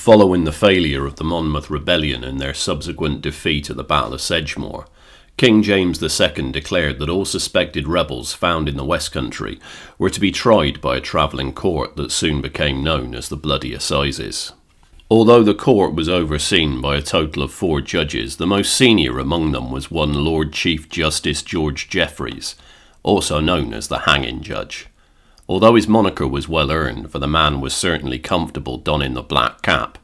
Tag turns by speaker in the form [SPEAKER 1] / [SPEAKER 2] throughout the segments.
[SPEAKER 1] Following the failure of the Monmouth Rebellion and their subsequent defeat at the Battle of Sedgemoor, King James II declared that all suspected rebels found in the West Country were to be tried by a travelling court that soon became known as the Bloody Assizes. Although the court was overseen by a total of 4 judges, the most senior among them was one Lord Chief Justice George Jeffreys, also known as the hanging judge. Although his moniker was well earned, for the man was certainly comfortable donning the black cap,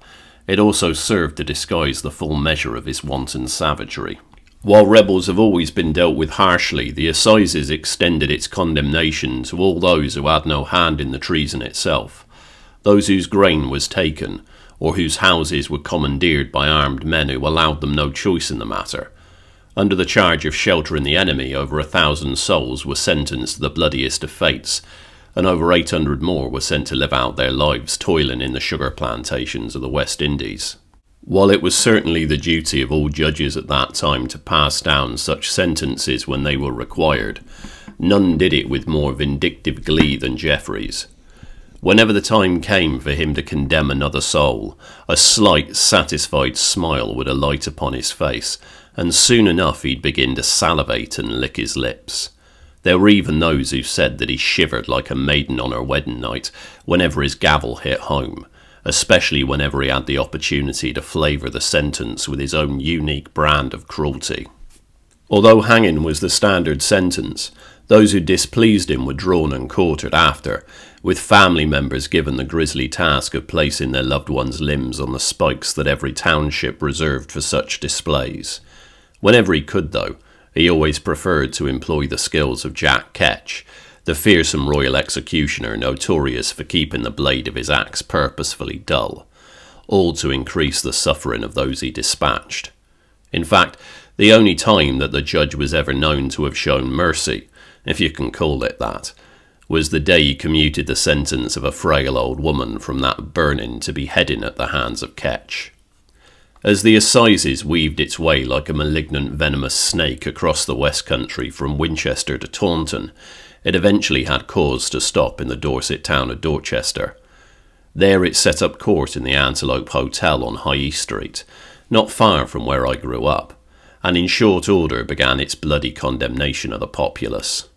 [SPEAKER 1] it also served to disguise the full measure of his wanton savagery. While rebels have always been dealt with harshly, the Assizes extended its condemnation to all those who had no hand in the treason itself, those whose grain was taken, or whose houses were commandeered by armed men who allowed them no choice in the matter. Under the charge of sheltering the enemy, over 1,000 souls were sentenced to the bloodiest of fates, and over 800 more were sent to live out their lives toiling in the sugar plantations of the West Indies. While it was certainly the duty of all judges at that time to pass down such sentences when they were required, none did it with more vindictive glee than Jeffreys. Whenever the time came for him to condemn another soul, a slight, satisfied smile would alight upon his face, and soon enough he'd begin to salivate and lick his lips. There were even those who said that he shivered like a maiden on her wedding night whenever his gavel hit home, especially whenever he had the opportunity to flavour the sentence with his own unique brand of cruelty. Although hanging was the standard sentence, those who displeased him were drawn and quartered after, with family members given the grisly task of placing their loved ones' limbs on the spikes that every township reserved for such displays. Whenever he could, though, he always preferred to employ the skills of Jack Ketch, the fearsome royal executioner notorious for keeping the blade of his axe purposefully dull, all to increase the suffering of those he dispatched. In fact, the only time that the judge was ever known to have shown mercy, if you can call it that, was the day he commuted the sentence of a frail old woman from that burning to beheading at the hands of Ketch. As the Assizes weaved its way like a malignant venomous snake across the West Country from Winchester to Taunton, it eventually had cause to stop in the Dorset town of Dorchester. There it set up court in the Antelope Hotel on High Street, not far from where I grew up, and in short order began its bloody condemnation of the populace.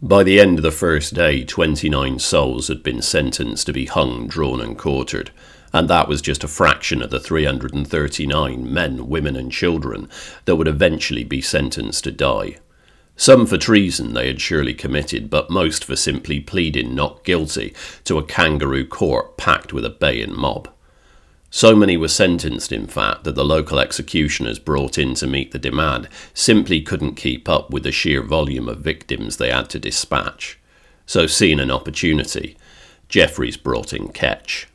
[SPEAKER 1] By the end of the first day, 29 souls had been sentenced to be hung, drawn and quartered, and that was just a fraction of the 339 men, women and children that would eventually be sentenced to die. Some for treason they had surely committed, but most for simply pleading not guilty to a kangaroo court packed with a baying mob. So many were sentenced, in fact, that the local executioners brought in to meet the demand simply couldn't keep up with the sheer volume of victims they had to dispatch. So, seeing an opportunity, Jeffreys brought in Ketch.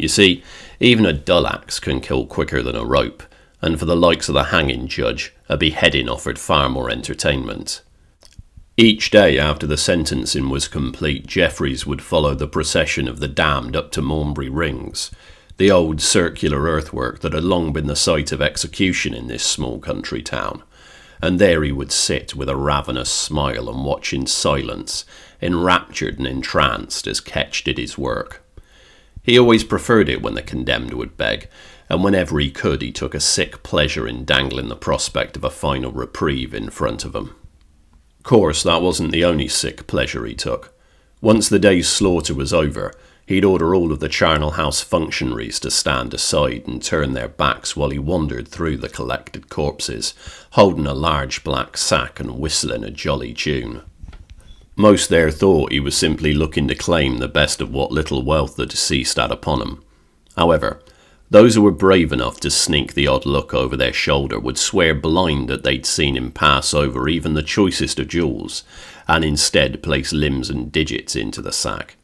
[SPEAKER 1] You see, even a dull axe can kill quicker than a rope, and for the likes of the hanging judge, a beheading offered far more entertainment. Each day after the sentencing was complete, Jeffreys would follow the procession of the damned up to Maunbury Rings, the old circular earthwork that had long been the site of execution in this small country town, and there he would sit with a ravenous smile and watch in silence, enraptured and entranced as Ketch did his work. He always preferred it when the condemned would beg, and whenever he could he took a sick pleasure in dangling the prospect of a final reprieve in front of him. Of course, that wasn't the only sick pleasure he took. Once the day's slaughter was over, he'd order all of the charnel house functionaries to stand aside and turn their backs while he wandered through the collected corpses, holding a large black sack and whistling a jolly tune. Most there thought he was simply looking to claim the best of what little wealth the deceased had upon him. However, those who were brave enough to sneak the odd look over their shoulder would swear blind that they'd seen him pass over even the choicest of jewels, and instead place limbs and digits into the sack.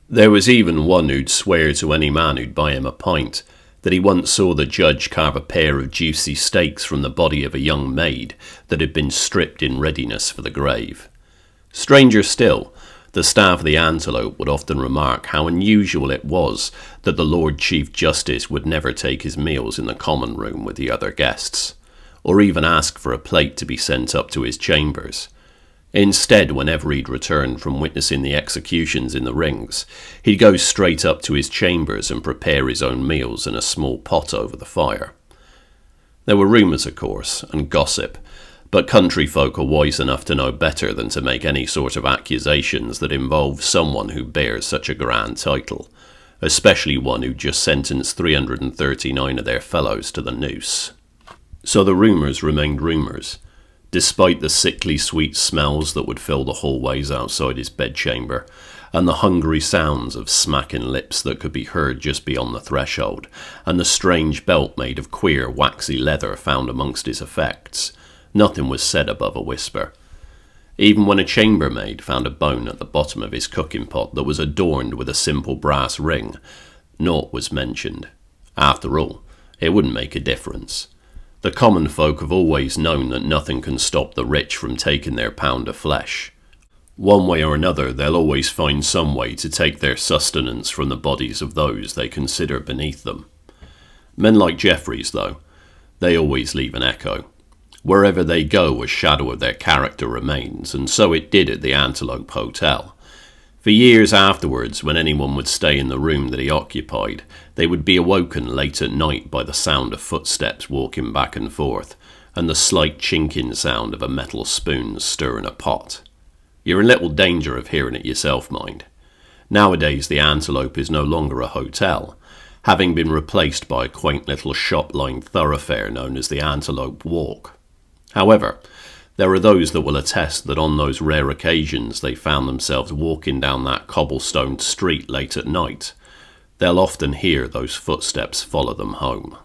[SPEAKER 1] There was even one who'd swear to any man who'd buy him a pint that he once saw the judge carve a pair of juicy steaks from the body of a young maid that had been stripped in readiness for the grave. Stranger still, the staff of the Antelope would often remark how unusual it was that the Lord Chief Justice would never take his meals in the common room with the other guests, or even ask for a plate to be sent up to his chambers. Instead, whenever he'd returned from witnessing the executions in the rings, he'd go straight up to his chambers and prepare his own meals in a small pot over the fire. There were rumours, of course, and gossip, but country folk are wise enough to know better than to make any sort of accusations that involve someone who bears such a grand title, especially one who just sentenced 339 of their fellows to the noose. So the rumours remained rumours, despite the sickly sweet smells that would fill the hallways outside his bedchamber, and the hungry sounds of smacking lips that could be heard just beyond the threshold, and the strange belt made of queer waxy leather found amongst his effects. Nothing was said above a whisper. Even when a chambermaid found a bone at the bottom of his cooking pot that was adorned with a simple brass ring, naught was mentioned. After all, it wouldn't make a difference. The common folk have always known that nothing can stop the rich from taking their pound of flesh. One way or another, they'll always find some way to take their sustenance from the bodies of those they consider beneath them. Men like Jeffreys, though, they always leave an echo. Wherever they go, a shadow of their character remains, and so it did at the Antelope Hotel. For years afterwards, when anyone would stay in the room that he occupied, they would be awoken late at night by the sound of footsteps walking back and forth, and the slight chinking sound of a metal spoon stirring a pot. You're in little danger of hearing it yourself, mind. Nowadays the Antelope is no longer a hotel, having been replaced by a quaint little shop-lined thoroughfare known as the Antelope Walk. However, there are those that will attest that on those rare occasions they found themselves walking down that cobblestoned street late at night, they'll often hear those footsteps follow them home.